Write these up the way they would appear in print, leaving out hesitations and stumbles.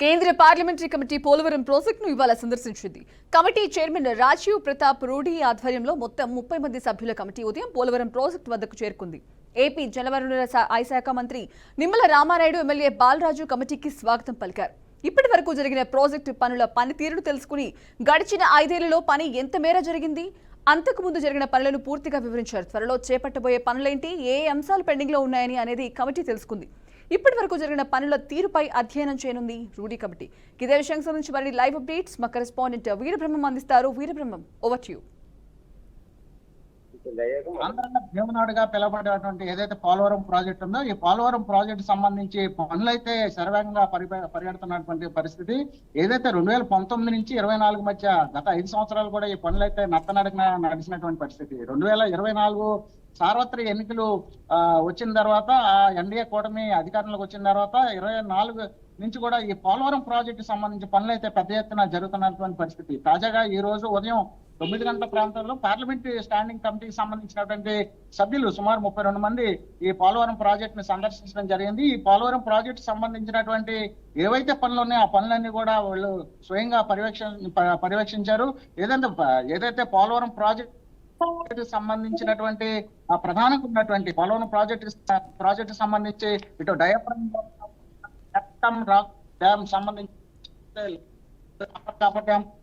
కేంద్ర parliamentary committee Polavaram ప్రాజెక్టును ఇవాళ సందర్శించింది. కమిటీ చైర్మన్ రాజీవ్ ప్రతాప్ రూఢీ ఆధ్వర్యంలో మొత్తం 30 మంది సభ్యుల కమిటీ ఉదయం పోలవరం ప్రాజెక్టు వద్దకు చేరుకుంది. ఏపీ జలవనరుల శాఖ మంత్రి నిమ్మల రామానాయుడు, ఎమ్మెల్యే బాలరాజు కమిటీకి స్వాగతం పలికారు. ఇప్పటి వరకు జరిగిన ప్రాజెక్టు పనుల పనితీరును తెలుసుకుని గడిచిన 5 ఏళ్లలో పని ఎంత మేర జరిగింది, అంతకు ముందు జరిగిన పనులను పూర్తిగా వివరించారు. త్వరలో చేపట్టబోయే పనులేంటి, ఏ అంశాలు పెండింగ్ లో ఉన్నాయని అనేది కమిటీ తెలుసుకుంది. ఇప్పటి వరకు జరిగిన పనుల తీరుపై అధ్యయనం చేయనుంది రూఢీ కమిటీ. ఇదే విషయానికి సంబంధించి మరి లైవ్ అప్డేట్స్ మా కరెస్పాండెంట్ వీరబ్రహ్మం అందిస్తారు. Veerabrahmam, over to you. ఆంధ్రలో భీమనాడుగా పిలువబడేటువంటి ఏదైతే పోలవరం ప్రాజెక్ట్ ఉందో, ఈ పోలవరం ప్రాజెక్టు సంబంధించి పనులైతే శరవేగంగా పరిగెడుతున్నటువంటి పరిస్థితి. ఏదైతే 2019 నుంచి 24 మధ్య గత 5 సంవత్సరాలు కూడా ఈ పనులైతే నత్తనడకన నడిచినటువంటి పరిస్థితి. 2024 సార్వత్రిక ఎన్నికలు వచ్చిన తర్వాత, ఎన్డీఏ కూటమి అధికారంలోకి వచ్చిన తర్వాత 24 నుంచి కూడా ఈ పోలవరం ప్రాజెక్టు సంబంధించి పనులు అయితే పెద్ద ఎత్తున జరుగుతున్నటువంటి పరిస్థితి. తాజాగా ఈ రోజు ఉదయం 9 గంటల ప్రాంతంలో పార్లమెంటరీ స్టాండింగ్ కమిటీకి సంబంధించినటువంటి సభ్యులు సుమారు 32 మంది ఈ పోలవరం ప్రాజెక్ట్ ని సందర్శించడం జరిగింది. ఈ పోలవరం ప్రాజెక్టు సంబంధించినటువంటి ఏవైతే పనులు ఉన్నాయో ఆ పనులన్నీ కూడా వాళ్ళు స్వయంగా పర్యవేక్షించారు. ఏదైతే పోలవరం ప్రాజెక్ట్ సంబంధించినటువంటి ఆ ప్రధానంగా ఉన్నటువంటి పోలవరం ప్రాజెక్టు సంబంధించి ఇటు డయాఫ్రమ్ డ్యామ్ సంబంధించి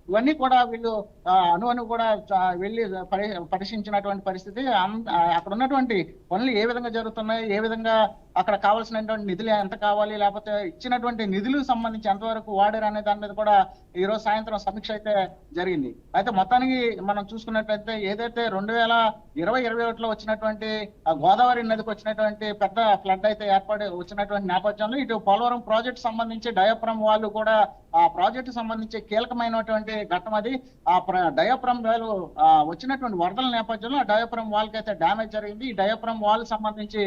ఇవన్నీ కూడా వీళ్ళు అణు కూడా వెళ్ళి పరిశీలించినటువంటి పరిస్థితి. అక్కడ ఉన్నటువంటి పనులు ఏ విధంగా జరుగుతున్నాయి, ఏ విధంగా అక్కడ కావాల్సినటువంటి నిధులు ఎంత కావాలి, లేకపోతే ఇచ్చినటువంటి నిధులకు సంబంధించి ఎంతవరకు వాడారు అనే దాని మీద కూడా ఈ రోజు సాయంత్రం సమీక్ష అయితే జరిగింది. అయితే మొత్తానికి మనం చూసుకున్నట్లయితే ఏదైతే 2020-21లో వచ్చినటువంటి గోదావరి నదికి వచ్చినటువంటి పెద్ద ఫ్లడ్ అయితే వచ్చినటువంటి నేపథ్యంలో ఇటు పోలవరం ప్రాజెక్టు సంబంధించి డయాఫ్రమ్ వాళ్ళు కూడా ఆ ప్రాజెక్టు సంబంధించి కీలకమైనటువంటి ఘట్టం అది. ఆ డయాఫ్రమ్ వాళ్ళు వచ్చినటువంటి వరదల నేపథ్యంలో ఆ డయాఫ్రమ్ వాల్ కి అయితే డ్యామేజ్ జరిగింది. ఈ డయాఫ్రమ్ వాల్ సంబంధించి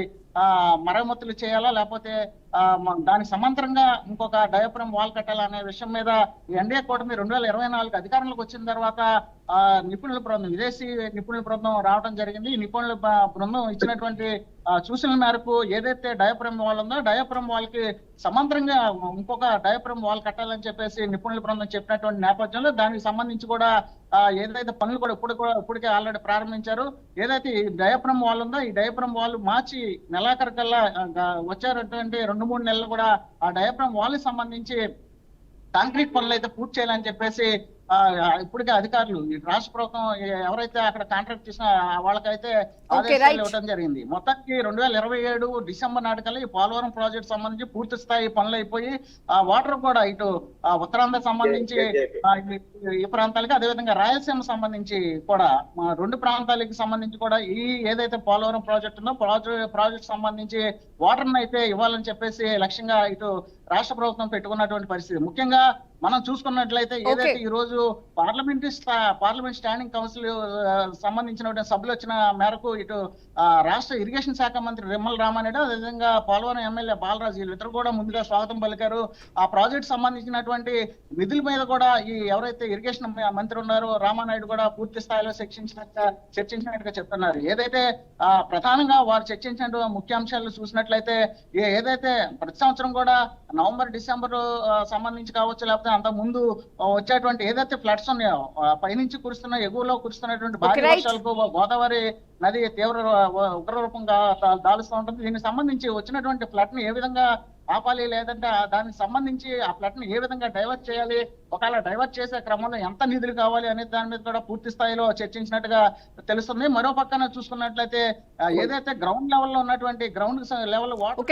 మరమ్మతులు చేయాలా, లేకపోతే దానికి సమాంతరంగా ఇంకొక డయాఫ్రమ్ వాల్ కట్టాలా అనే విషయం మీద ఎన్డీఏ కూటమి 2024 అధికారంలోకి వచ్చిన తర్వాత నిపుణుల బృందం, విదేశీ నిపుణుల బృందం రావడం జరిగింది. ఈ నిపుణుల బృందం ఇచ్చినటువంటి సూచనల మేరకు ఏదైతే డయాఫ్రమ్ వాల్ ఉందో డయాఫ్రమ్ వాల్ కి సమాంతరంగా ఇంకొక డయాఫ్రమ్ వాల్ కట్టాలని చెప్పేసి నిపుణుల బృందం చెప్పినటువంటి నేపథ్యంలో దానికి సంబంధించి కూడా ఏదైతే పనులు కూడా ఇప్పటికే ఆల్రెడీ ప్రారంభించారు. ఏదైతే ఈ డయాఫ్రమ్ వాల్ ఉందో ఈ డయాఫ్రమ్ వాల్ మార్చి నెలాఖరు కల్లా వచ్చేటటువంటి 2-3 నెలలు కూడా ఆ డయాఫ్రమ్ వాల్ కి సంబంధించి కాంక్రీట్ పనులు అయితే పూర్తి చేయాలని చెప్పేసి ఇప్పటికే అధికారులు రాష్ట్ర ప్రభుత్వం ఎవరైతే అక్కడ కాంట్రాక్ట్ చేసిన వాళ్ళకైతే ఆదేశాలు ఇవ్వడం జరిగింది. మొత్తానికి 2027 డిసెంబర్ నాటికల్లా ఈ పోలవరం ప్రాజెక్ట్ సంబంధించి పూర్తి స్థాయి పనులు అయిపోయి ఆ వాటర్ కూడా ఇటు ఉత్తరాంధ్ర సంబంధించి ఈ ప్రాంతాలకి, అదేవిధంగా రాయలసీమ సంబంధించి కూడా 2 ప్రాంతాలకి సంబంధించి కూడా ఈ ఏదైతే పోలవరం ప్రాజెక్ట్ ఉందో ప్రాజెక్ట్ సంబంధించి వాటర్ అయితే ఇవ్వాలని చెప్పేసి లక్ష్యంగా ఇటు రాష్ట్ర ప్రభుత్వం పెట్టుకున్నటువంటి పరిస్థితి. ముఖ్యంగా మనం చూసుకున్నట్లయితే ఏదైతే ఈ రోజు పార్లమెంట్ స్టాండింగ్ కౌన్సిల్ సంబంధించిన సభ్యులు వచ్చిన మేరకు ఇటు రాష్ట్ర ఇరిగేషన్ శాఖ మంత్రి నిమ్మల రామానాయుడు, అదేవిధంగా పోలవరం ఎమ్మెల్యే బాలరాజు వీళ్ళిద్దరు కూడా ముందుగా స్వాగతం పలికారు. ఆ ప్రాజెక్ట్ సంబంధించినటువంటి నిధుల మీద కూడా ఈ ఎవరైతే ఇరిగేషన్ మంత్రి ఉన్నారో రామానాయుడు కూడా పూర్తి స్థాయిలో చర్చించినట్టుగా చెప్తున్నారు. ఏదైతే ప్రధానంగా వారు చర్చించిన ముఖ్యాంశాలు చూసినట్లయితే ఏదైతే ప్రతి సంవత్సరం కూడా నవంబర్ డిసెంబర్ సంబంధించి కావచ్చు, లేకపోతే అంత ముందు వచ్చేటువంటి ఏదైతే ఫ్లడ్స్ ఉన్నాయో పైనుంచి ఎగువలో కురుస్తున్నటువంటి భారీ వర్షాలకు గోదావరి నది తీవ్ర ఉగ్రరూపంగా దాలుస్తూ ఉంటుంది. దీనికి సంబంధించి వచ్చినటువంటి ఫ్లడ్ ని ఏ విధంగా ఆపాలి, లేదంటే దానికి సంబంధించి ఆ ఫ్లడ్ ని ఏ విధంగా డైవర్ట్ చేయాలి, ఒకవేళ డైవర్ట్ చేసే క్రమంలో ఎంత నిధులు కావాలి అనే దాని మీద కూడా పూర్తి స్థాయిలో చర్చించినట్టుగా తెలుస్తుంది. మరో పక్కన చూసుకున్నట్లయితే ఏదైతే గ్రౌండ్ లెవెల్లో ఉన్నటువంటి గ్రౌండ్ లెవెల్ వాటర్.